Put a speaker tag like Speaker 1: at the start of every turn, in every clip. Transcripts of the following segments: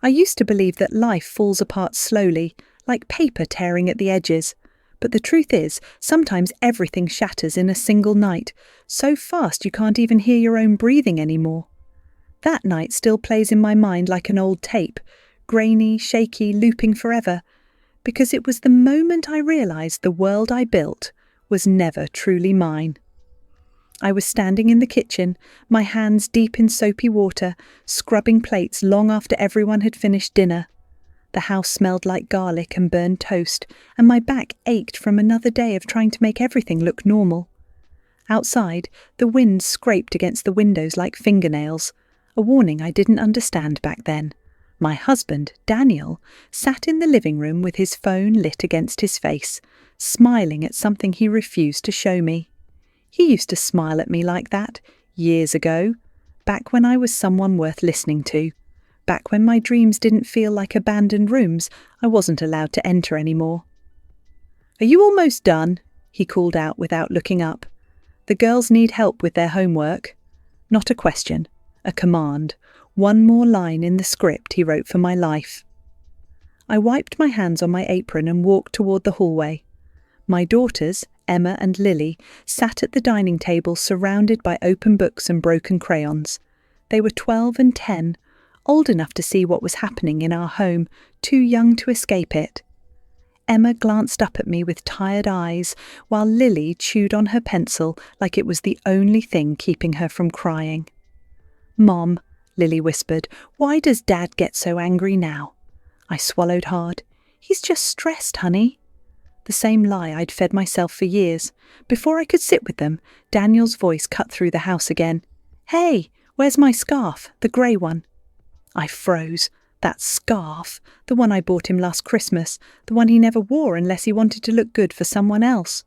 Speaker 1: I used to believe that life falls apart slowly, like paper tearing at the edges. But the truth is, sometimes everything shatters in a single night, so fast you can't even hear your own breathing anymore. That night still plays in my mind like an old tape, grainy, shaky, looping forever, because it was the moment I realised the world I built was never truly mine. I was standing in the kitchen, my hands deep in soapy water, scrubbing plates long after everyone had finished dinner. The house smelled like garlic and burned toast, and my back ached from another day of trying to make everything look normal. Outside, the wind scraped against the windows like fingernails, a warning I didn't understand back then. My husband, Daniel, sat in the living room with his phone lit against his face, smiling at something he refused to show me. He used to smile at me like that, years ago, back when I was someone worth listening to, back when my dreams didn't feel like abandoned rooms I wasn't allowed to enter anymore. "Are you almost done?" he called out without looking up. "The girls need help with their homework." Not a question, a command, one more line in the script he wrote for my life. I wiped my hands on my apron and walked toward the hallway. My daughters, Emma and Lily, sat at the dining table surrounded by open books and broken crayons. They were 12 and 10, old enough to see what was happening in our home, too young to escape it. Emma glanced up at me with tired eyes, while Lily chewed on her pencil like it was the only thing keeping her from crying. "Mom," Lily whispered, "why does Dad get so angry now?" I swallowed hard. "He's just stressed, honey." The same lie I'd fed myself for years. Before I could sit with them, Daniel's voice cut through the house again. "Hey, where's my scarf, the grey one?" I froze. That scarf, the one I bought him last Christmas, the one he never wore unless he wanted to look good for someone else.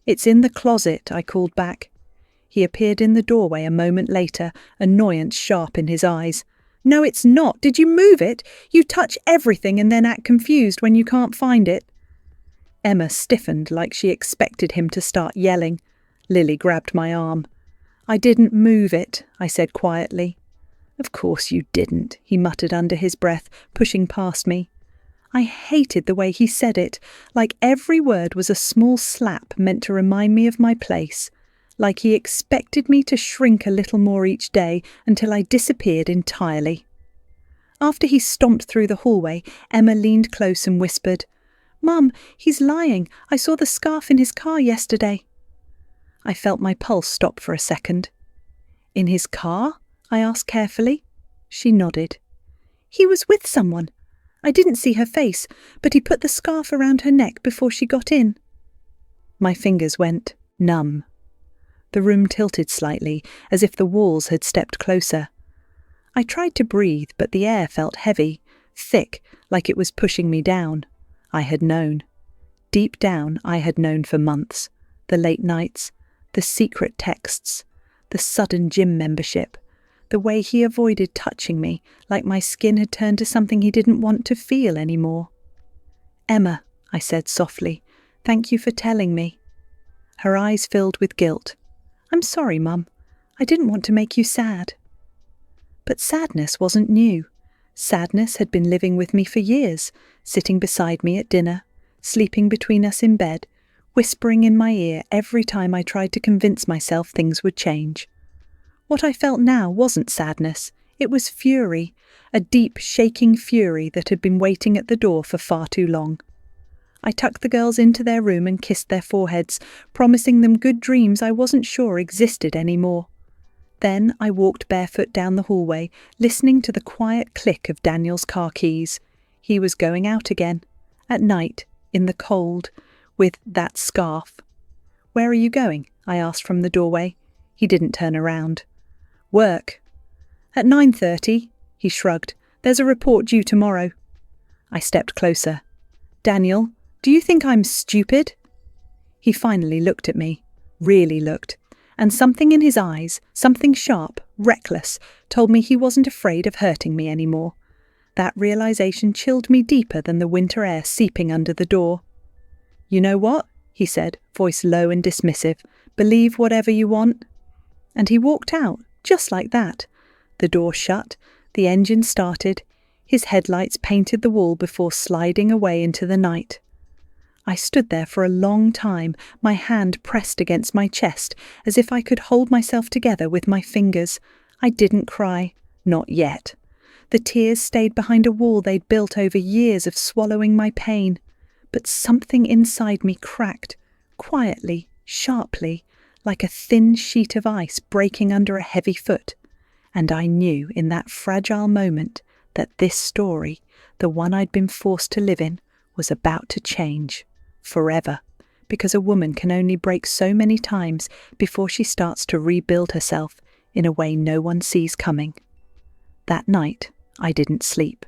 Speaker 1: "It's in the closet," I called back. He appeared in the doorway a moment later, annoyance sharp in his eyes. "No, it's not. Did you move it? You touch everything and then act confused when you can't find it." Emma stiffened like she expected him to start yelling. Lily grabbed my arm. "I didn't move it," I said quietly. "Of course you didn't," he muttered under his breath, pushing past me. I hated the way he said it, like every word was a small slap meant to remind me of my place, like he expected me to shrink a little more each day until I disappeared entirely. After he stomped through the hallway, Emma leaned close and whispered, "Mum, he's lying. I saw the scarf in his car yesterday." I felt my pulse stop for a second. "In his car?" I asked carefully. She nodded. "He was with someone. I didn't see her face, but he put the scarf around her neck before she got in." My fingers went numb. The room tilted slightly, as if the walls had stepped closer. I tried to breathe, but the air felt heavy, thick, like it was pushing me down. I had known. Deep down, I had known for months. The late nights, the secret texts, the sudden gym membership, the way he avoided touching me, like my skin had turned to something he didn't want to feel anymore. "Emma," I said softly, "thank you for telling me." Her eyes filled with guilt. "I'm sorry, Mum. I didn't want to make you sad." But sadness wasn't new. Sadness had been living with me for years, sitting beside me at dinner, sleeping between us in bed, whispering in my ear every time I tried to convince myself things would change. What I felt now wasn't sadness, it was fury, a deep, shaking fury that had been waiting at the door for far too long. I tucked the girls into their room and kissed their foreheads, promising them good dreams I wasn't sure existed anymore. Then I walked barefoot down the hallway, listening to the quiet click of Daniel's car keys. He was going out again, at night, in the cold, with that scarf. "Where are you going?" I asked from the doorway. He didn't turn around. "Work." "At 9:30, he shrugged. "There's a report due tomorrow." I stepped closer. "Daniel, do you think I'm stupid?" He finally looked at me, really looked, and something in his eyes, something sharp, reckless, told me he wasn't afraid of hurting me anymore. That realization chilled me deeper than the winter air seeping under the door. "You know what?" he said, voice low and dismissive. "Believe whatever you want." And he walked out, just like that. The door shut, the engine started. His headlights painted the wall before sliding away into the night. I stood there for a long time, my hand pressed against my chest, as if I could hold myself together with my fingers. I didn't cry. Not yet. The tears stayed behind a wall they'd built over years of swallowing my pain. But something inside me cracked, quietly, sharply, like a thin sheet of ice breaking under a heavy foot. And I knew in that fragile moment that this story, the one I'd been forced to live in, was about to change. Forever. Because a woman can only break so many times before she starts to rebuild herself in a way no one sees coming. That night, I didn't sleep.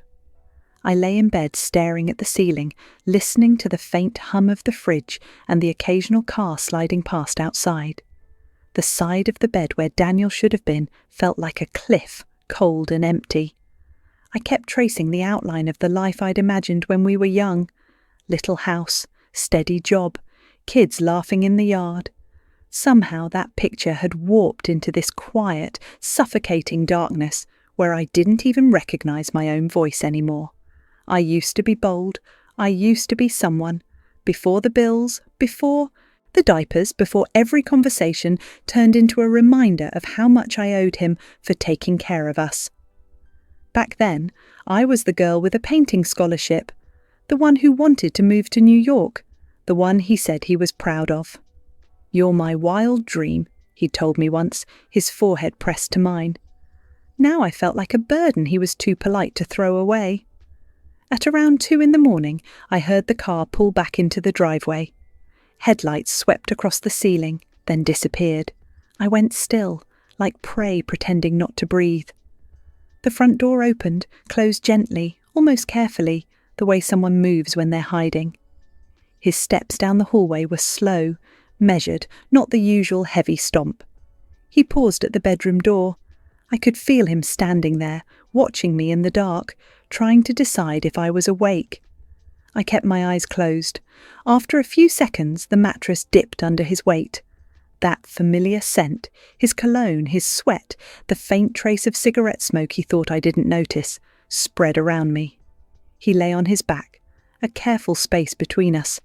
Speaker 1: I lay in bed staring at the ceiling, listening to the faint hum of the fridge and the occasional car sliding past outside. The side of the bed where Daniel should have been felt like a cliff, cold and empty. I kept tracing the outline of the life I'd imagined when we were young. Little house, steady job, kids laughing in the yard. Somehow that picture had warped into this quiet, suffocating darkness where I didn't even recognize my own voice anymore. I used to be bold. I used to be someone. Before the bills, before the diapers, before every conversation turned into a reminder of how much I owed him for taking care of us. Back then, I was the girl with a painting scholarship, the one who wanted to move to New York, the one he said he was proud of. "You're my wild dream," he told me once, his forehead pressed to mine. Now I felt like a burden he was too polite to throw away. At around 2 a.m, I heard the car pull back into the driveway. Headlights swept across the ceiling, then disappeared. I went still, like prey pretending not to breathe. The front door opened, closed gently, almost carefully, the way someone moves when they're hiding. His steps down the hallway were slow, measured, not the usual heavy stomp. He paused at the bedroom door. I could feel him standing there, watching me in the dark, trying to decide if I was awake. I kept my eyes closed. After a few seconds, the mattress dipped under his weight. That familiar scent, his cologne, his sweat, the faint trace of cigarette smoke he thought I didn't notice, spread around me. He lay on his back, a careful space between us.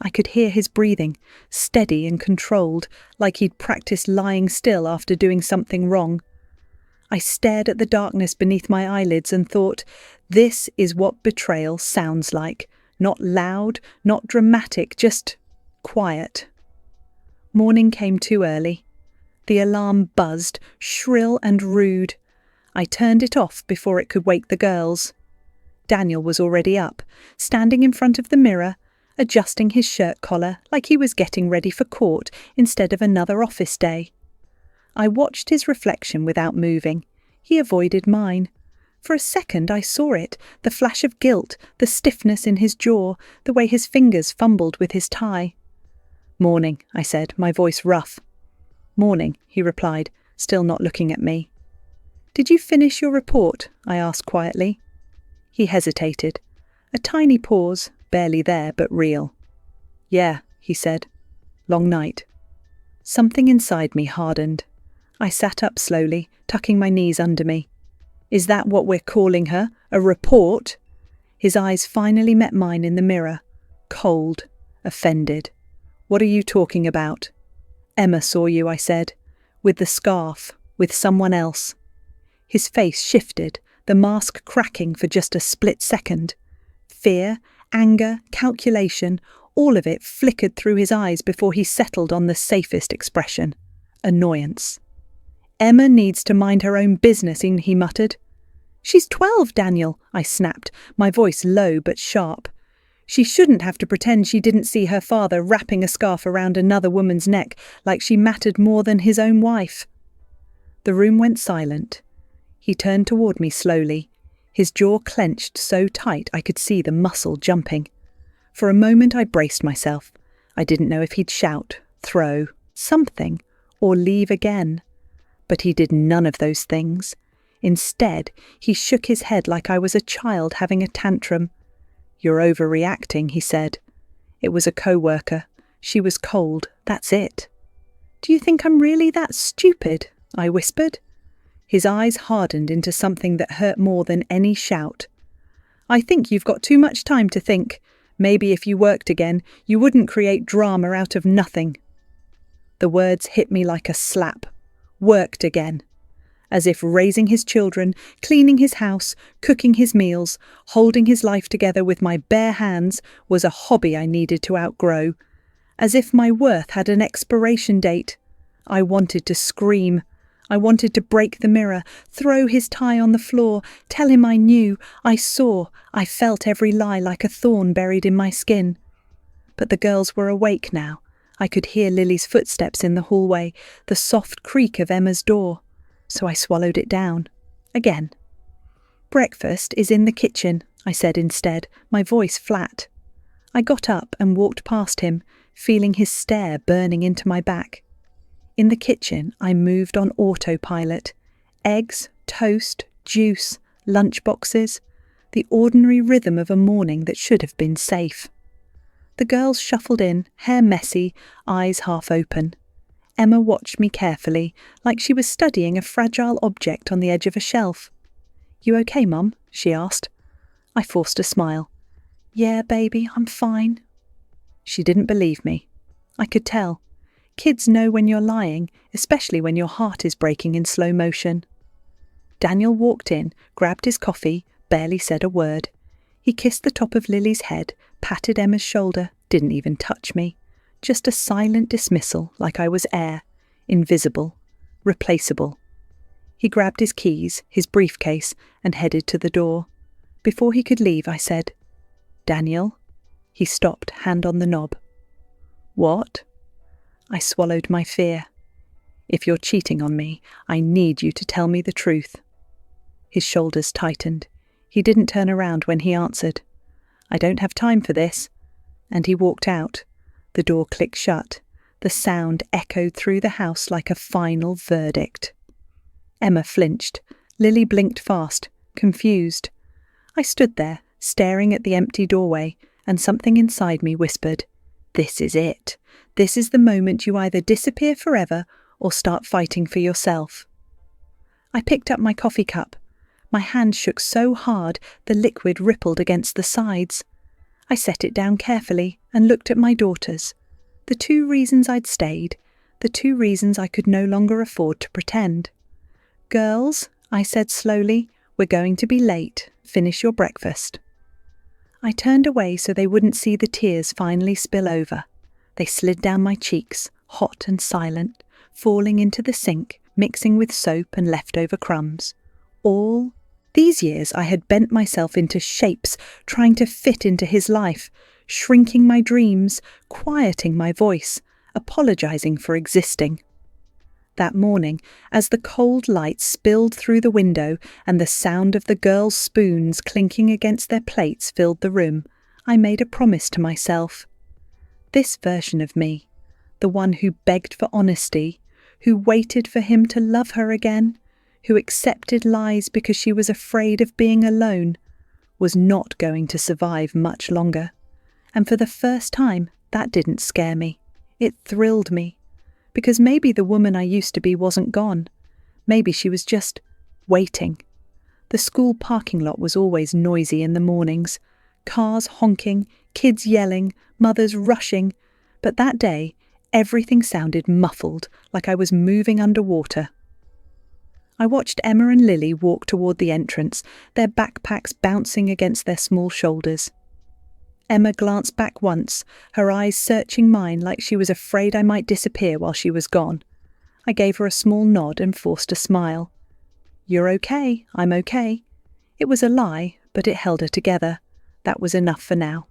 Speaker 1: I could hear his breathing, steady and controlled, like he'd practiced lying still after doing something wrong. I stared at the darkness beneath my eyelids and thought, this is what betrayal sounds like. Not loud, not dramatic, just quiet. Morning came too early. The alarm buzzed, shrill and rude. I turned it off before it could wake the girls. Daniel was already up, standing in front of the mirror, adjusting his shirt collar like he was getting ready for court instead of another office day. I watched his reflection without moving. He avoided mine. For a second I saw it, the flash of guilt, the stiffness in his jaw, the way his fingers fumbled with his tie. "Morning," I said, my voice rough. "Morning," he replied, still not looking at me. "Did you finish your report?" I asked quietly. He hesitated. A tiny pause, barely there but real. "Yeah," he said. "Long night." Something inside me hardened. I sat up slowly, tucking my knees under me. "Is that what we're calling her? A report?" His eyes finally met mine in the mirror. Cold, offended. "What are you talking about?" "Emma saw you," I said. "With the scarf, with someone else." His face shifted, the mask cracking for just a split second. Fear, anger, calculation, all of it flickered through his eyes before he settled on the safest expression. Annoyance. "Emma needs to mind her own business," he muttered. "She's 12, Daniel," I snapped, my voice low but sharp. "She shouldn't have to pretend she didn't see her father wrapping a scarf around another woman's neck like she mattered more than his own wife." The room went silent. He turned toward me slowly, his jaw clenched so tight I could see the muscle jumping. For a moment I braced myself. I didn't know if he'd shout, throw, something, or leave again. But he did none of those things. Instead, he shook his head like I was a child having a tantrum. "You're overreacting," he said. "It was a co-worker. She was cold, that's it." "Do you think I'm really that stupid?" I whispered. His eyes hardened into something that hurt more than any shout. I think you've got too much time to think. Maybe if you worked again, you wouldn't create drama out of nothing." The words hit me like a slap. Worked again. As if raising his children, cleaning his house, cooking his meals, holding his life together with my bare hands was a hobby I needed to outgrow. As if my worth had an expiration date. I wanted to scream. I wanted to break the mirror, throw his tie on the floor, tell him I knew, I saw, I felt every lie like a thorn buried in my skin. But the girls were awake now. I could hear Lily's footsteps in the hallway, the soft creak of Emma's door. So I swallowed it down. Again. "Breakfast is in the kitchen," I said instead, my voice flat. I got up and walked past him, feeling his stare burning into my back. In the kitchen, I moved on autopilot. Eggs, toast, juice, lunchboxes. The ordinary rhythm of a morning that should have been safe. The girls shuffled in, hair messy, eyes half open. Emma watched me carefully, like she was studying a fragile object on the edge of a shelf. "You okay, Mum?" she asked. I forced a smile. "Yeah, baby, I'm fine." She didn't believe me. I could tell. Kids know when you're lying, especially when your heart is breaking in slow motion. Daniel walked in, grabbed his coffee, barely said a word. He kissed the top of Lily's head, patted Emma's shoulder, didn't even touch me. Just a silent dismissal, like I was air, invisible, replaceable. He grabbed his keys, his briefcase, and headed to the door. Before he could leave, I said, "Daniel?" He stopped, hand on the knob. "What?" I swallowed my fear. "If you're cheating on me, I need you to tell me the truth." His shoulders tightened. He didn't turn around when he answered. "I don't have time for this." And he walked out. The door clicked shut. The sound echoed through the house like a final verdict. Emma flinched. Lily blinked fast, confused. I stood there, staring at the empty doorway, and something inside me whispered, "This is it. This is the moment you either disappear forever or start fighting for yourself." I picked up my coffee cup. My hand shook so hard the liquid rippled against the sides. I set it down carefully and looked at my daughters. The 2 reasons I'd stayed, the 2 reasons I could no longer afford to pretend. "Girls," I said slowly, "we're going to be late. Finish your breakfast." I turned away so they wouldn't see the tears finally spill over. They slid down my cheeks, hot and silent, falling into the sink, mixing with soap and leftover crumbs. These years I had bent myself into shapes, trying to fit into his life, shrinking my dreams, quieting my voice, apologizing for existing. That morning, as the cold light spilled through the window and the sound of the girls' spoons clinking against their plates filled the room, I made a promise to myself. This version of me, the one who begged for honesty, who waited for him to love her again, who accepted lies because she was afraid of being alone, was not going to survive much longer. And for the first time, that didn't scare me. It thrilled me. Because maybe the woman I used to be wasn't gone. Maybe she was just waiting. The school parking lot was always noisy in the mornings. Cars honking, kids yelling, mothers rushing. But that day, everything sounded muffled, like I was moving underwater. I watched Emma and Lily walk toward the entrance, their backpacks bouncing against their small shoulders. Emma glanced back once, her eyes searching mine like she was afraid I might disappear while she was gone. I gave her a small nod and forced a smile. "You're okay, I'm okay." It was a lie, but it held her together. That was enough for now.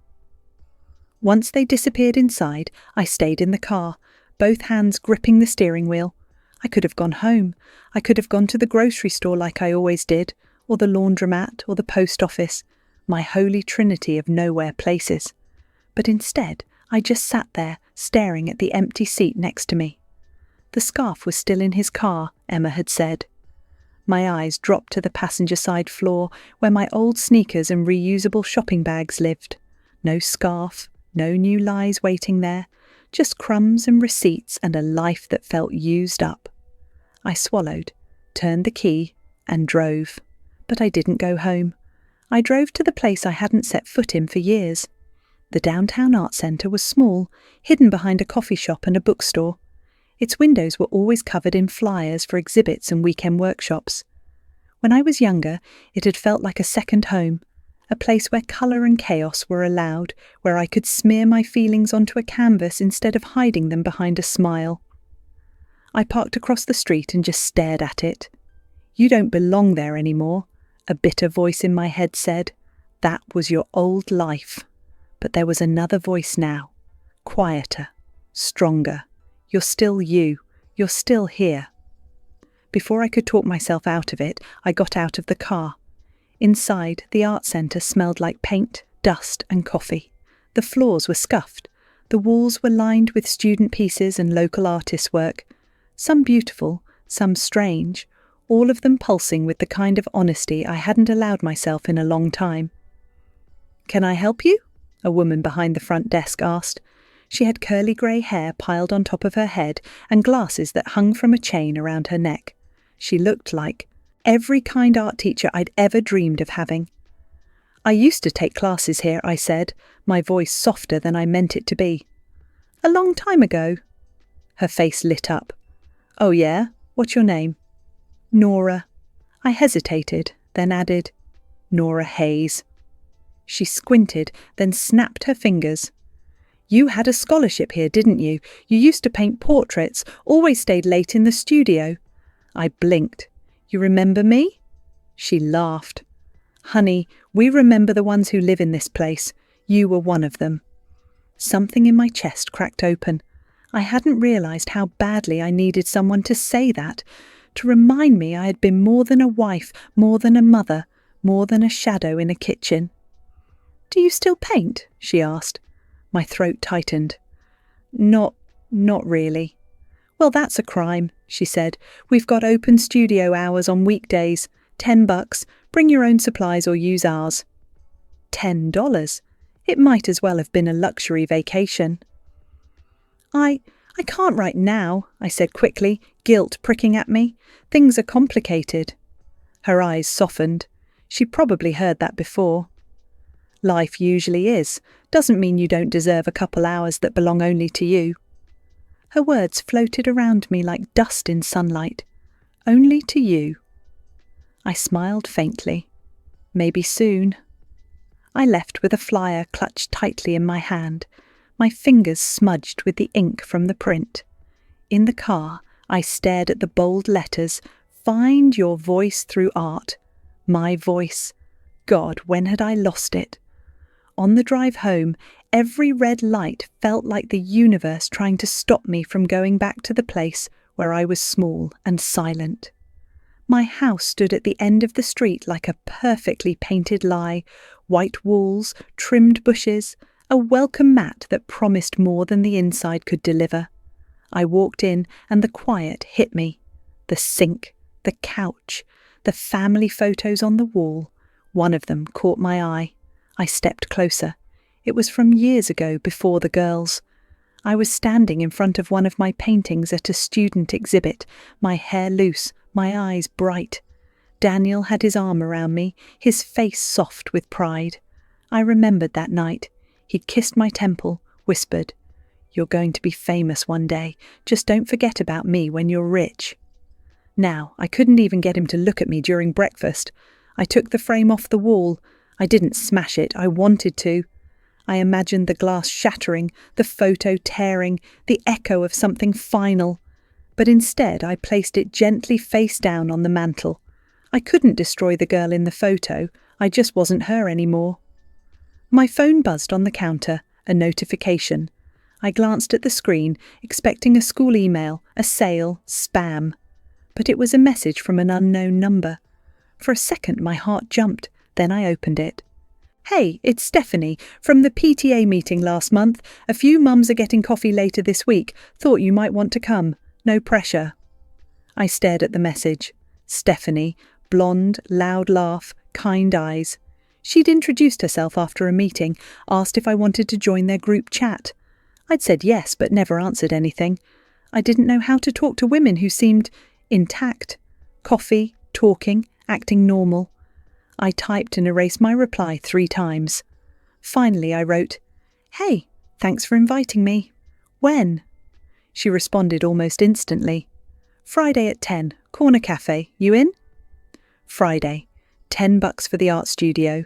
Speaker 1: Once they disappeared inside, I stayed in the car, both hands gripping the steering wheel. I could have gone home. I could have gone to the grocery store like I always did, or the laundromat, or the post office, my holy trinity of nowhere places. But instead, I just sat there, staring at the empty seat next to me. The scarf was still in his car, Emma had said. My eyes dropped to the passenger side floor, where my old sneakers and reusable shopping bags lived. No scarf, no new lies waiting there. Just crumbs and receipts and a life that felt used up. I swallowed, turned the key, and drove. But I didn't go home. I drove to the place I hadn't set foot in for years. The downtown art centre was small, hidden behind a coffee shop and a bookstore. Its windows were always covered in flyers for exhibits and weekend workshops. When I was younger, it had felt like a second home, a place where colour and chaos were allowed, where I could smear my feelings onto a canvas instead of hiding them behind a smile. I parked across the street and just stared at it. "You don't belong there anymore," a bitter voice in my head said. "That was your old life." But there was another voice now, quieter, stronger. "You're still you. You're still here." Before I could talk myself out of it, I got out of the car. Inside, the art centre smelled like paint, dust and coffee. The floors were scuffed. The walls were lined with student pieces and local artists' work. Some beautiful, some strange, all of them pulsing with the kind of honesty I hadn't allowed myself in a long time. "Can I help you?" a woman behind the front desk asked. She had curly grey hair piled on top of her head and glasses that hung from a chain around her neck. She looked like every kind art teacher I'd ever dreamed of having. "I used to take classes here," I said, my voice softer than I meant it to be. "A long time ago." Her face lit up. "Oh yeah? What's your name?" "Nora." I hesitated, then added, "Nora Hayes." She squinted, then snapped her fingers. "You had a scholarship here, didn't you? You used to paint portraits, always stayed late in the studio." I blinked. "You remember me?" She laughed. "Honey, we remember the ones who live in this place. You were one of them." Something in my chest cracked open. I hadn't realised how badly I needed someone to say that, to remind me I had been more than a wife, more than a mother, more than a shadow in a kitchen. "Do you still paint?" she asked. My throat tightened. Not really." "Well, that's a crime," she said. "We've got open studio hours on weekdays. $10. Bring your own supplies or use ours." $10. It might as well have been a luxury vacation. I can't right now," I said quickly, guilt pricking at me. "Things are complicated." Her eyes softened. She probably heard that before. "Life usually is. Doesn't mean you don't deserve a couple hours that belong only to you." Her words floated around me like dust in sunlight. "Only to you." I smiled faintly. Maybe soon. I left with a flyer clutched tightly in my hand, my fingers smudged with the ink from the print. In the car, I stared at the bold letters, "Find your voice through art." My voice. God, when had I lost it? On the drive home, every red light felt like the universe trying to stop me from going back to the place where I was small and silent. My house stood at the end of the street like a perfectly painted lie, white walls, trimmed bushes, a welcome mat that promised more than the inside could deliver. I walked in and the quiet hit me. The sink, the couch, the family photos on the wall. One of them caught my eye. I stepped closer. It was from years ago, before the girls. I was standing in front of one of my paintings at a student exhibit, my hair loose, my eyes bright. Daniel had his arm around me, his face soft with pride. I remembered that night. He'd kissed my temple, whispered, "You're going to be famous one day. Just don't forget about me when you're rich." Now, I couldn't even get him to look at me during breakfast. I took the frame off the wall. I didn't smash it. I wanted to. I imagined the glass shattering, the photo tearing, the echo of something final. But instead, I placed it gently face down on the mantel. I couldn't destroy the girl in the photo. I just wasn't her anymore. My phone buzzed on the counter, a notification. I glanced at the screen, expecting a school email, a sale, spam. But it was a message from an unknown number. For a second, my heart jumped. Then I opened it. "Hey, it's Stephanie. From the PTA meeting last month. A few mums are getting coffee later this week. Thought you might want to come. No pressure." I stared at the message. Stephanie, blonde, loud laugh, kind eyes. She'd introduced herself after a meeting, asked if I wanted to join their group chat. I'd said yes, but never answered anything. I didn't know how to talk to women who seemed intact. Coffee, talking, acting normal. I typed and erased my reply 3 times. Finally, I wrote, "Hey, thanks for inviting me. When?" She responded almost instantly. "Friday at 10, Corner Cafe. You in?" Friday, $10 for the art studio.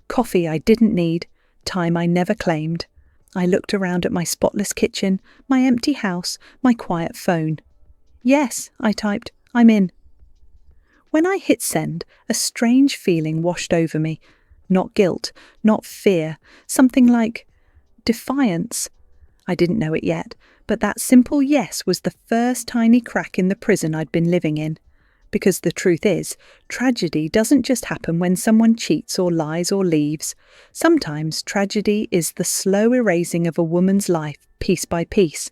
Speaker 1: Coffee I didn't need, time I never claimed. I looked around at my spotless kitchen, my empty house, my quiet phone. "Yes," I typed, "I'm in." When I hit send, a strange feeling washed over me. Not guilt, not fear, something like defiance. I didn't know it yet, but that simple yes was the first tiny crack in the prison I'd been living in. Because the truth is, tragedy doesn't just happen when someone cheats or lies or leaves. Sometimes tragedy is the slow erasing of a woman's life, piece by piece.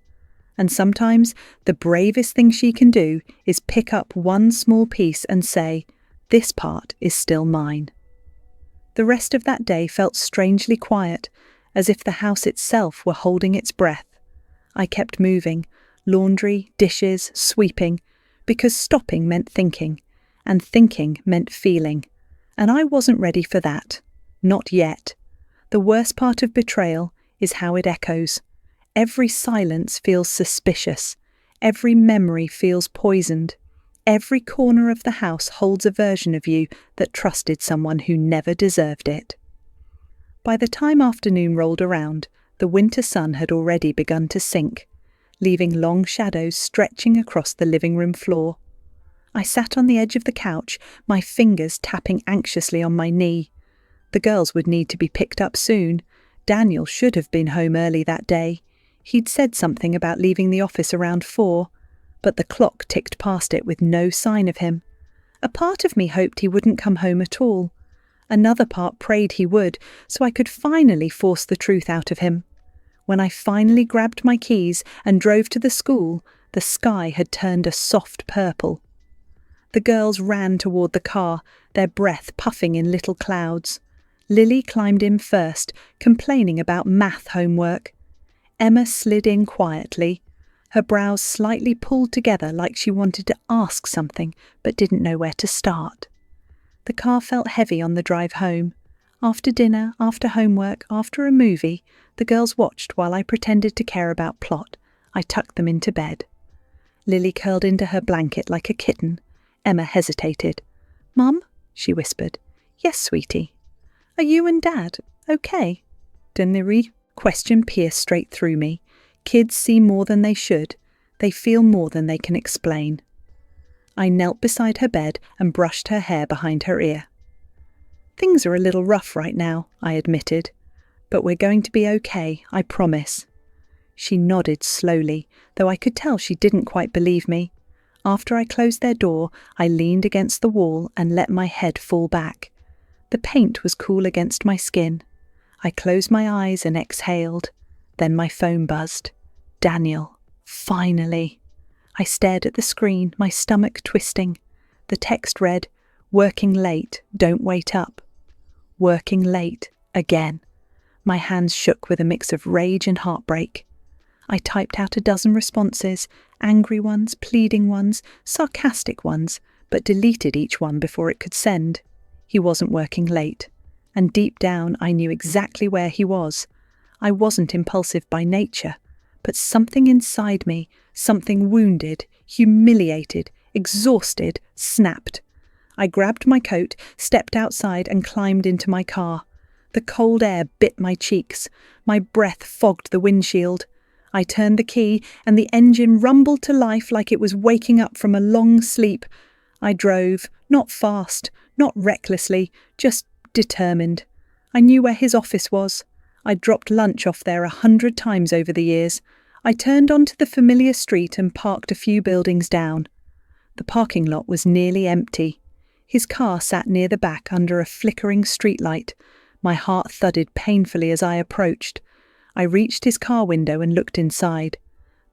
Speaker 1: And sometimes the bravest thing she can do is pick up one small piece and say, "This part is still mine." The rest of that day felt strangely quiet, as if the house itself were holding its breath. I kept moving, laundry, dishes, sweeping, because stopping meant thinking, and thinking meant feeling. And I wasn't ready for that. Not yet. The worst part of betrayal is how it echoes. Every silence feels suspicious. Every memory feels poisoned. Every corner of the house holds a version of you that trusted someone who never deserved it. By the time afternoon rolled around, the winter sun had already begun to sink, leaving long shadows stretching across the living room floor. I sat on the edge of the couch, my fingers tapping anxiously on my knee. The girls would need to be picked up soon. Daniel should have been home early that day. He'd said something about leaving the office around 4, but the clock ticked past it with no sign of him. A part of me hoped he wouldn't come home at all. Another part prayed he would, so I could finally force the truth out of him. When I finally grabbed my keys and drove to the school, the sky had turned a soft purple. The girls ran toward the car, their breath puffing in little clouds. Lily climbed in first, complaining about math homework. Emma slid in quietly, her brows slightly pulled together like she wanted to ask something but didn't know where to start. The car felt heavy on the drive home. After dinner, after homework, after a movie, the girls watched while I pretended to care about plot. I tucked them into bed. Lily curled into her blanket like a kitten. Emma hesitated. "Mum?" she whispered. "Yes, sweetie." "Are you and Dad okay?" The question pierced straight through me. Kids see more than they should. They feel more than they can explain. I knelt beside her bed and brushed her hair behind her ear. "Things are a little rough right now," I admitted. "But we're going to be okay, I promise." She nodded slowly, though I could tell she didn't quite believe me. After I closed their door, I leaned against the wall and let my head fall back. The paint was cool against my skin. I closed my eyes and exhaled. Then my phone buzzed. Daniel. Finally. I stared at the screen, my stomach twisting. The text read, "Working late, don't wait up." Working late, again. My hands shook with a mix of rage and heartbreak. I typed out a dozen responses, angry ones, pleading ones, sarcastic ones, but deleted each one before it could send. He wasn't working late. And deep down I knew exactly where he was. I wasn't impulsive by nature, but something inside me, something wounded, humiliated, exhausted, snapped. I grabbed my coat, stepped outside and climbed into my car. The cold air bit my cheeks. My breath fogged the windshield. I turned the key and the engine rumbled to life like it was waking up from a long sleep. I drove, not fast, not recklessly, just determined. I knew where his office was. I'd dropped lunch off there 100 times over the years. I turned onto the familiar street and parked a few buildings down. The parking lot was nearly empty. His car sat near the back under a flickering streetlight. My heart thudded painfully as I approached. I reached his car window and looked inside.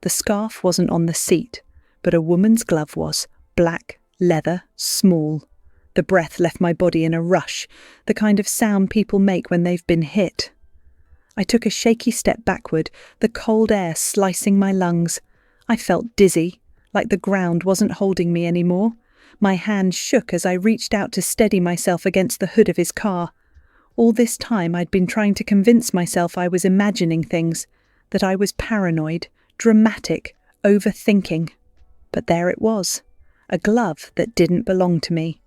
Speaker 1: The scarf wasn't on the seat, but a woman's glove was, black, leather, small. The breath left my body in a rush, the kind of sound people make when they've been hit. I took a shaky step backward, the cold air slicing my lungs. I felt dizzy, like the ground wasn't holding me anymore. My hand shook as I reached out to steady myself against the hood of his car. All this time I'd been trying to convince myself I was imagining things, that I was paranoid, dramatic, overthinking. But there it was, a glove that didn't belong to me.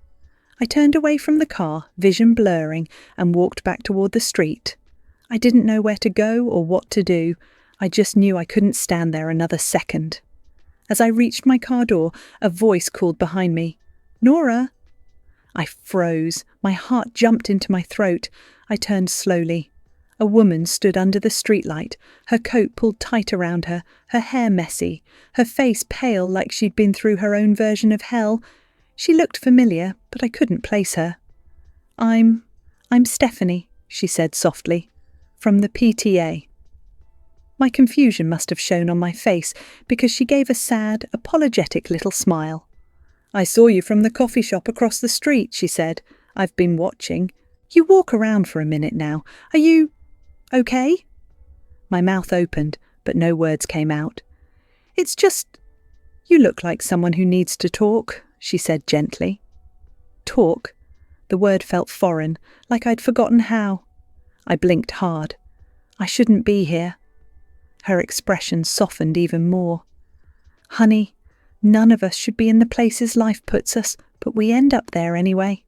Speaker 1: I turned away from the car, vision blurring, and walked back toward the street. I didn't know where to go or what to do. I just knew I couldn't stand there another second. As I reached my car door, a voice called behind me, "Nora!" I froze. My heart jumped into my throat. I turned slowly. A woman stood under the streetlight, her coat pulled tight around her, her hair messy, her face pale like she'd been through her own version of hell. She looked familiar, but I couldn't place her. I'm Stephanie," she said softly, "from the PTA." My confusion must have shown on my face because she gave a sad, apologetic little smile. "I saw you from the coffee shop across the street," she said. "I've been watching. You walk around for a minute now. Are you okay?" My mouth opened, but no words came out. "It's just, you look like someone who needs to talk," she said gently. Talk? The word felt foreign, like I'd forgotten how. I blinked hard. I shouldn't be here. Her expression softened even more. "Honey, none of us should be in the places life puts us, but we end up there anyway."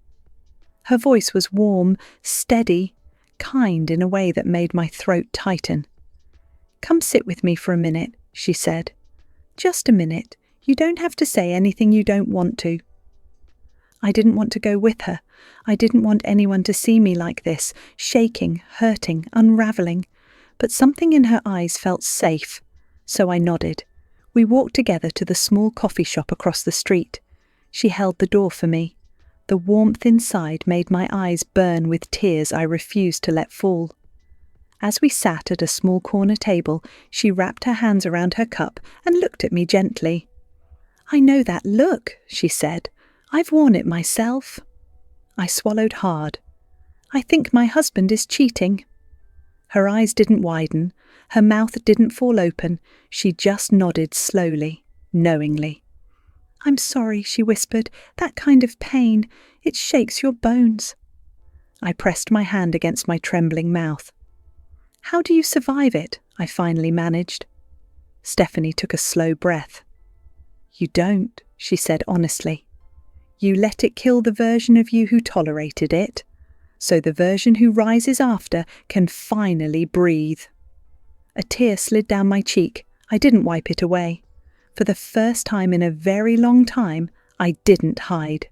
Speaker 1: Her voice was warm, steady, kind in a way that made my throat tighten. "Come sit with me for a minute," she said. "Just a minute. You don't have to say anything you don't want to." I didn't want to go with her. I didn't want anyone to see me like this, shaking, hurting, unravelling. But something in her eyes felt safe, so I nodded. We walked together to the small coffee shop across the street. She held the door for me. The warmth inside made my eyes burn with tears I refused to let fall. As we sat at a small corner table, she wrapped her hands around her cup and looked at me gently. "I know that look," she said. "I've worn it myself." I swallowed hard. "I think my husband is cheating." Her eyes didn't widen, her mouth didn't fall open, she just nodded slowly, knowingly. "I'm sorry," she whispered, "that kind of pain, it shakes your bones." I pressed my hand against my trembling mouth. "How do you survive it?" I finally managed. Stephanie took a slow breath. "You don't," she said honestly. "You let it kill the version of you who tolerated it, so the version who rises after can finally breathe." A tear slid down my cheek. I didn't wipe it away. For the first time in a very long time, I didn't hide.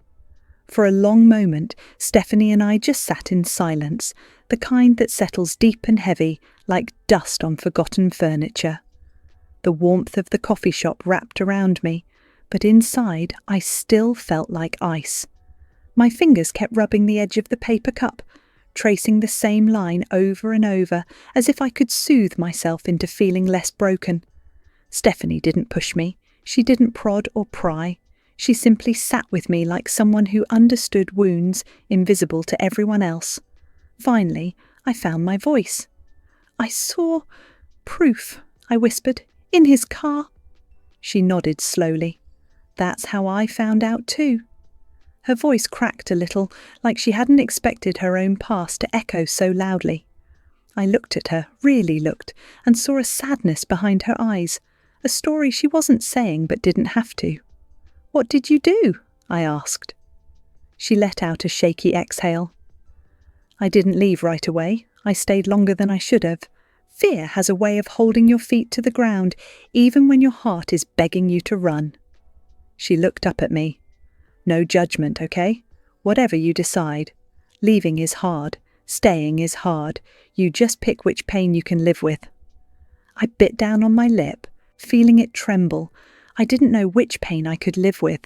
Speaker 1: For a long moment, Stephanie and I just sat in silence, the kind that settles deep and heavy, like dust on forgotten furniture. The warmth of the coffee shop wrapped around me, but inside I still felt like ice. My fingers kept rubbing the edge of the paper cup, tracing the same line over and over, as if I could soothe myself into feeling less broken. Stephanie didn't push me. She didn't prod or pry. She simply sat with me like someone who understood wounds invisible to everyone else. Finally, I found my voice. "I saw proof," I whispered, "in his car." She nodded slowly. "That's how I found out too." Her voice cracked a little, like she hadn't expected her own past to echo so loudly. I looked at her, really looked, and saw a sadness behind her eyes, a story she wasn't saying but didn't have to. "What did you do?" I asked. She let out a shaky exhale. "I didn't leave right away. I stayed longer than I should have. Fear has a way of holding your feet to the ground, even when your heart is begging you to run." She looked up at me. "No judgment, okay? Whatever you decide. Leaving is hard. Staying is hard. You just pick which pain you can live with." I bit down on my lip, feeling it tremble. I didn't know which pain I could live with.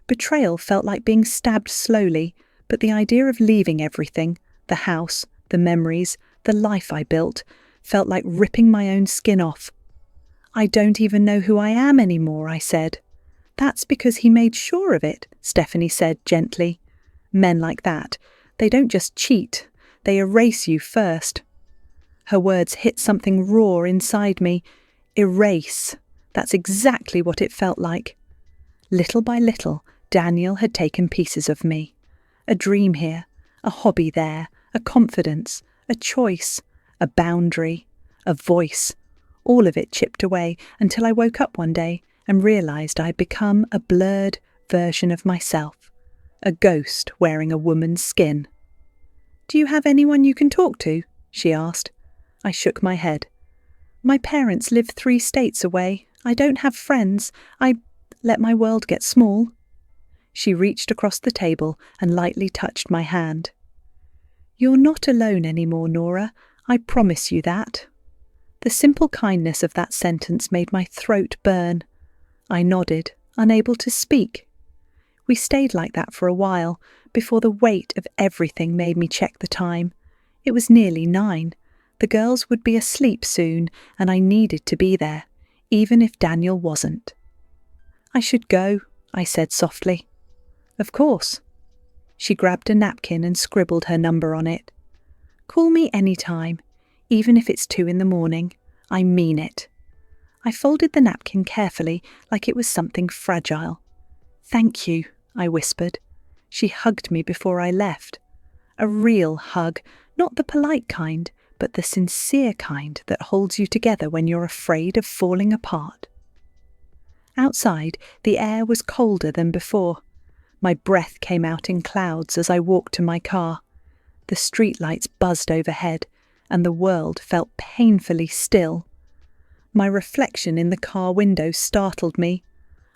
Speaker 1: Betrayal felt like being stabbed slowly, but the idea of leaving everything, the house, the memories, the life I built, felt like ripping my own skin off. "I don't even know who I am anymore," I said. "That's because he made sure of it," Stephanie said gently. "Men like that, they don't just cheat, they erase you first." Her words hit something raw inside me. Erase. That's exactly what it felt like. Little by little, Daniel had taken pieces of me. A dream here, a hobby there, a confidence, a choice, a boundary, a voice. All of it chipped away until I woke up one day and realised I'd become a blurred version of myself, a ghost wearing a woman's skin. "Do you have anyone you can talk to?" she asked. I shook my head. "My parents live 3 states away. I don't have friends. I let my world get small." She reached across the table and lightly touched my hand. "You're not alone anymore, Nora. I promise you that." The simple kindness of that sentence made my throat burn. I nodded, unable to speak. We stayed like that for a while, before the weight of everything made me check the time. It was nearly 9. The girls would be asleep soon, and I needed to be there, even if Daniel wasn't. "I should go," I said softly. "Of course." She grabbed a napkin and scribbled her number on it. "Call me any time, even if it's 2 in the morning. I mean it." I folded the napkin carefully, like it was something fragile. "Thank you," I whispered. She hugged me before I left. A real hug, not the polite kind, but the sincere kind that holds you together when you're afraid of falling apart. Outside, the air was colder than before. My breath came out in clouds as I walked to my car. The streetlights buzzed overhead, and the world felt painfully still. My reflection in the car window startled me.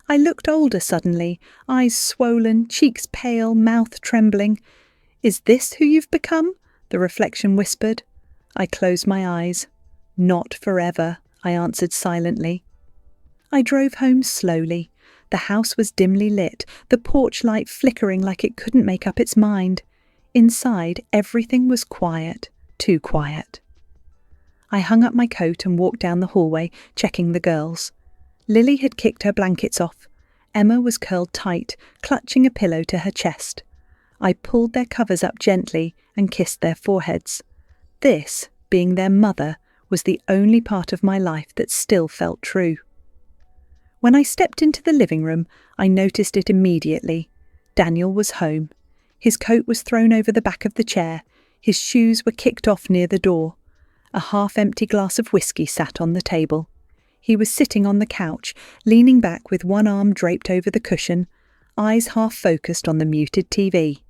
Speaker 1: I looked older suddenly, eyes swollen, cheeks pale, mouth trembling. "Is this who you've become?" the reflection whispered. I closed my eyes. "Not forever," I answered silently. I drove home slowly. The house was dimly lit, the porch light flickering like it couldn't make up its mind. Inside, everything was quiet, too quiet. I hung up my coat and walked down the hallway, checking the girls. Lily had kicked her blankets off. Emma was curled tight, clutching a pillow to her chest. I pulled their covers up gently and kissed their foreheads. This, being their mother, was the only part of my life that still felt true. When I stepped into the living room, I noticed it immediately. Daniel was home. His coat was thrown over the back of the chair. His shoes were kicked off near the door. A half-empty glass of whiskey sat on the table. He was sitting on the couch, leaning back with one arm draped over the cushion, eyes half-focused on the muted TV.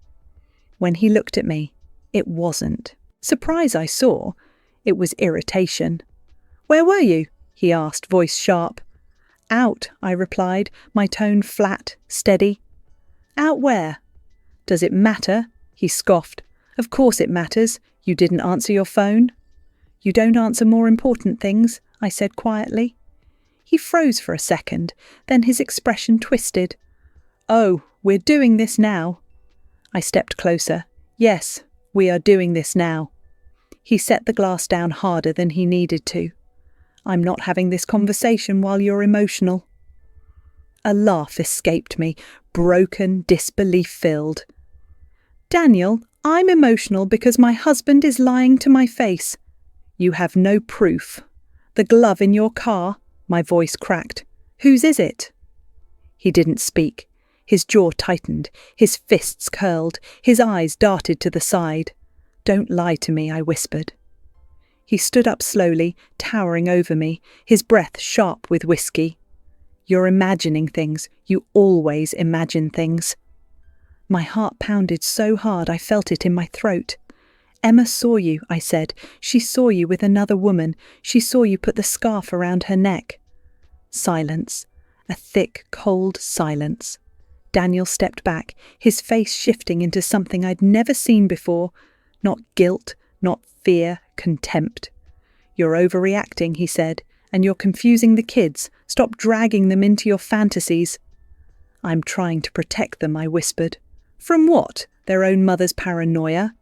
Speaker 1: When he looked at me, it wasn't surprise I saw. It was irritation. "Where were you?" he asked, voice sharp. "Out," I replied, my tone flat, steady. "Out where?" "Does it matter?" he scoffed. "Of course it matters. You didn't answer your phone." "You don't answer more important things," I said quietly. He froze for a second, then his expression twisted. "Oh, we're doing this now." I stepped closer. "Yes, we are doing this now." He set the glass down harder than he needed to. "I'm not having this conversation while you're emotional." A laugh escaped me, broken, disbelief-filled. "Daniel, I'm emotional because my husband is lying to my face." "You have no proof." "The glove in your car?" My voice cracked. "Whose is it?" He didn't speak. His jaw tightened, his fists curled, his eyes darted to the side. "Don't lie to me," I whispered. He stood up slowly, towering over me, his breath sharp with whiskey. "You're imagining things. You always imagine things." My heart pounded so hard I felt it in my throat. "Emma saw you," I said. "She saw you with another woman. She saw you put the scarf around her neck." Silence. A thick, cold silence. Daniel stepped back, his face shifting into something I'd never seen before. Not guilt, not fear, contempt. "You're overreacting," he said, "and you're confusing the kids. Stop dragging them into your fantasies." "I'm trying to protect them," I whispered. "From what? Their own mother's paranoia?"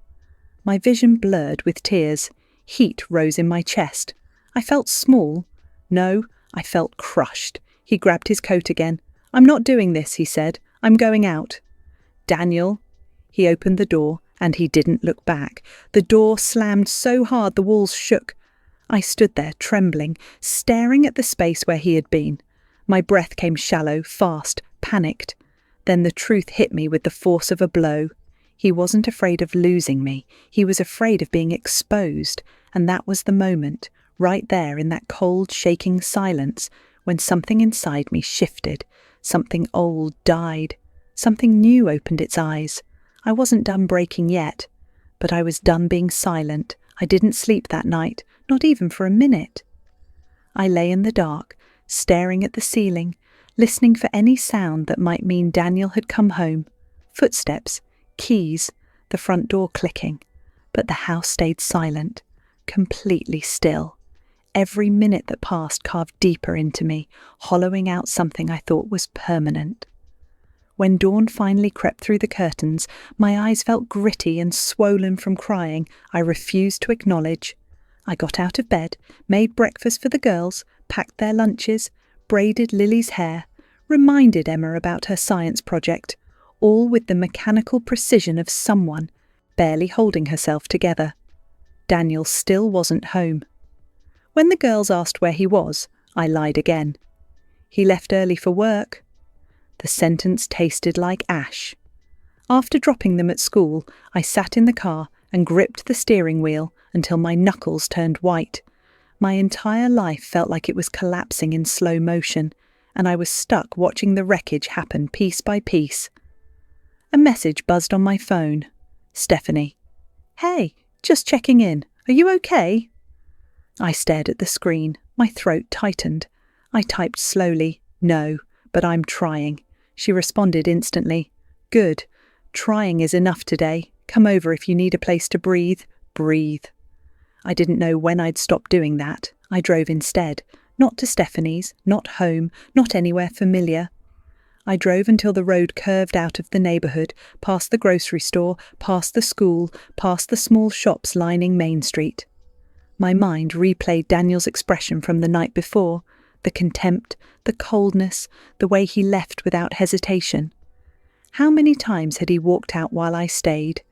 Speaker 1: My vision blurred with tears. Heat rose in my chest. I felt small. No, I felt crushed. He grabbed his coat again. "I'm not doing this," he said. "I'm going out." "Daniel." He opened the door, and he didn't look back. The door slammed so hard the walls shook. I stood there, trembling, staring at the space where he had been. My breath came shallow, fast, panicked. Then the truth hit me with the force of a blow. He wasn't afraid of losing me. He was afraid of being exposed, and that was the moment, right there in that cold, shaking silence, when something inside me shifted, something old died, something new opened its eyes. I wasn't done breaking yet, but I was done being silent. I didn't sleep that night, not even for a minute. I lay in the dark, staring at the ceiling, listening for any sound that might mean Daniel had come home. Footsteps, keys, the front door clicking. But the house stayed silent, completely still. Every minute that passed carved deeper into me, hollowing out something I thought was permanent. When dawn finally crept through the curtains, my eyes felt gritty and swollen from crying I refused to acknowledge. I got out of bed, made breakfast for the girls, packed their lunches, braided Lily's hair, reminded Emma about her science project, all with the mechanical precision of someone barely holding herself together. Daniel still wasn't home. When the girls asked where he was, I lied again. He left early for work. The sentence tasted like ash. After dropping them at school, I sat in the car and gripped the steering wheel until my knuckles turned white. My entire life felt like it was collapsing in slow motion, and I was stuck watching the wreckage happen piece by piece. A message buzzed on my phone. Stephanie. "Hey, just checking in. Are you okay?" I stared at the screen. My throat tightened. I typed slowly, "No, but I'm trying." She responded instantly. "Good. Trying is enough today. Come over if you need a place to breathe. Breathe." I didn't know when I'd stop doing that. I drove instead. Not to Stephanie's, not home, not anywhere familiar. I drove until the road curved out of the neighbourhood, past the grocery store, past the school, past the small shops lining Main Street. My mind replayed Daniel's expression from the night before, the contempt, the coldness, the way he left without hesitation. How many times had he walked out while I stayed?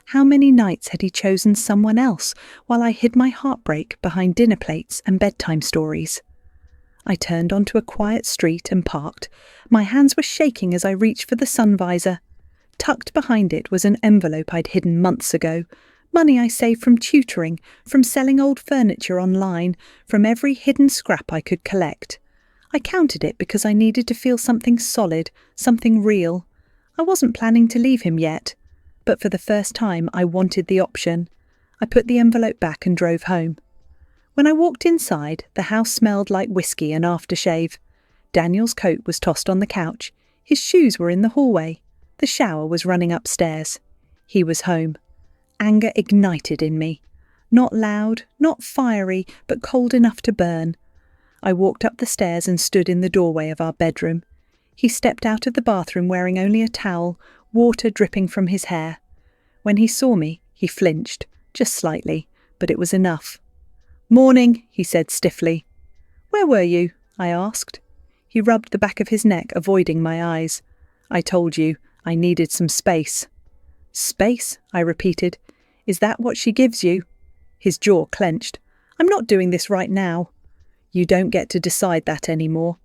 Speaker 1: How many nights had he chosen someone else while I hid my heartbreak behind dinner plates and bedtime stories? I turned onto a quiet street and parked. My hands were shaking as I reached for the sun visor. Tucked behind it was an envelope I'd hidden months ago. Money I saved from tutoring, from selling old furniture online, from every hidden scrap I could collect. I counted it because I needed to feel something solid, something real. I wasn't planning to leave him yet, but for the first time I wanted the option. I put the envelope back and drove home. When I walked inside, the house smelled like whiskey and aftershave. Daniel's coat was tossed on the couch. His shoes were in the hallway. The shower was running upstairs. He was home. Anger ignited in me. Not loud, not fiery, but cold enough to burn. I walked up the stairs and stood in the doorway of our bedroom. He stepped out of the bathroom wearing only a towel, water dripping from his hair. When he saw me, he flinched, just slightly, but it was enough. "Morning," he said stiffly. "Where were you?" I asked. He rubbed the back of his neck, avoiding my eyes. "I told you, I needed some space." "Space?" I repeated. "Is that what she gives you?" His jaw clenched. "I'm not doing this right now." "You don't get to decide that anymore."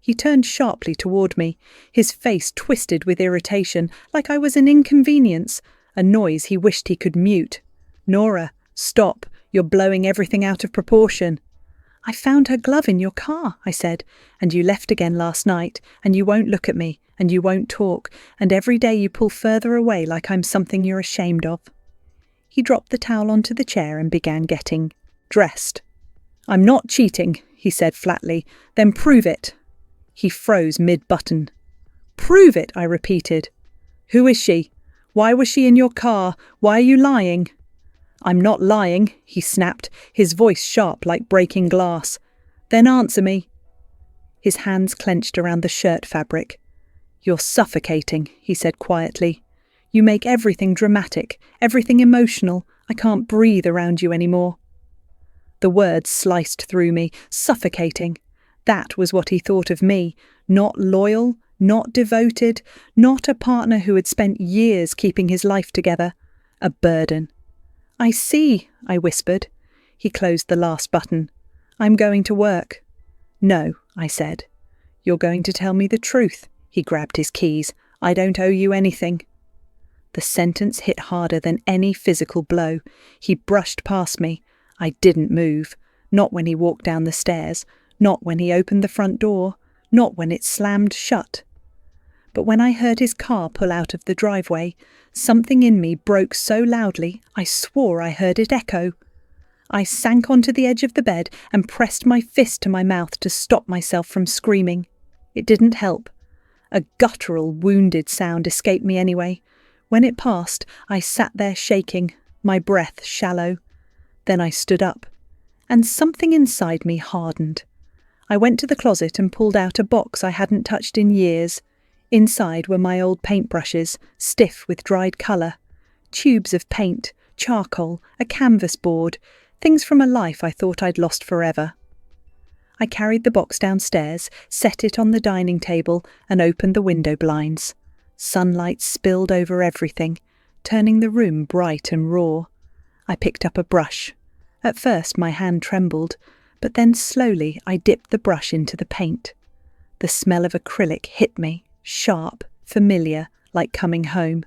Speaker 1: He turned sharply toward me, his face twisted with irritation, like I was an inconvenience, a noise he wished he could mute. "Nora, stop. You're blowing everything out of proportion." "I found her glove in your car," I said, "and you left again last night, and you won't look at me, and you won't talk, and every day you pull further away like I'm something you're ashamed of." He dropped the towel onto the chair and began getting dressed. "I'm not cheating," he said flatly. "Then prove it." He froze mid-button. "Prove it," I repeated. "Who is she? Why was she in your car? Why are you lying?" "I'm not lying," he snapped, his voice sharp like breaking glass. "Then answer me." His hands clenched around the shirt fabric. "You're suffocating," he said quietly. "You make everything dramatic, everything emotional. I can't breathe around you anymore." The words sliced through me. Suffocating. That was what he thought of me. Not loyal, not devoted, not a partner who had spent years keeping his life together. A burden. "I see," I whispered. He closed the last button. "I'm going to work." "No," I said. "You're going to tell me the truth." He grabbed his keys. I don't owe you anything." The sentence hit harder than any physical blow. He brushed past me. I didn't move. Not when he walked down the stairs. Not when he opened the front door. Not when it slammed shut. But when I heard his car pull out of the driveway, something in me broke so loudly I swore I heard it echo. I sank onto the edge of the bed and pressed my fist to my mouth to stop myself from screaming. It didn't help. A guttural, wounded sound escaped me anyway. When it passed, I sat there shaking, my breath shallow. Then I stood up, and something inside me hardened. I went to the closet and pulled out a box I hadn't touched in years. Inside were my old paintbrushes, stiff with dried colour, tubes of paint, charcoal, a canvas board, things from a life I thought I'd lost forever. I carried the box downstairs, set it on the dining table, and opened the window blinds. Sunlight spilled over everything, turning the room bright and raw. I picked up a brush. At first my hand trembled, but then slowly I dipped the brush into the paint. The smell of acrylic hit me, sharp, familiar, like coming home.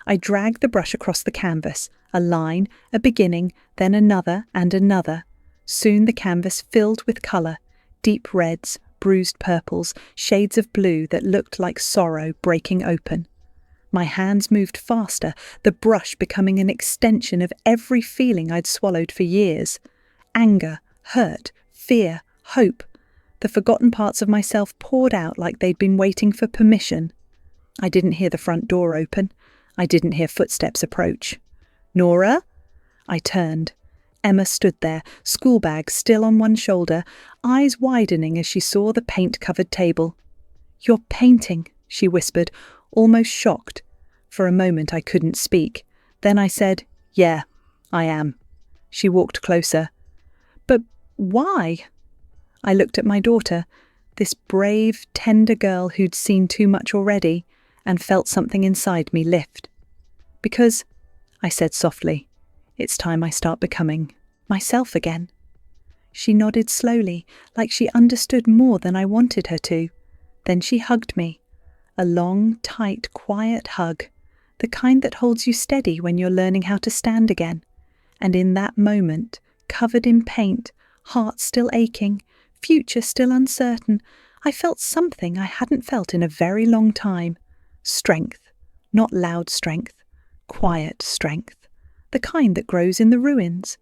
Speaker 1: I dragged the brush across the canvas, a line, a beginning, then another and another. Soon the canvas filled with colour, deep reds, bruised purples, shades of blue that looked like sorrow breaking open. My hands moved faster, the brush becoming an extension of every feeling I'd swallowed for years. Anger, hurt, fear, hope. The forgotten parts of myself poured out like they'd been waiting for permission. I didn't hear the front door open. I didn't hear footsteps approach. "Nora?" I turned. Emma stood there, school bag still on one shoulder, eyes widening as she saw the paint-covered table. "You're painting," she whispered, almost shocked. For a moment I couldn't speak. Then I said, "Yeah, I am." She walked closer. "But why?" I looked at my daughter, this brave, tender girl who'd seen too much already, and felt something inside me lift. "Because," I said softly, "it's time I start becoming myself again." She nodded slowly, like she understood more than I wanted her to. Then she hugged me. A long, tight, quiet hug, the kind that holds you steady when you're learning how to stand again. And in that moment, covered in paint, heart still aching, future still uncertain, I felt something I hadn't felt in a very long time. Strength, not loud strength, quiet strength, the kind that grows in the ruins.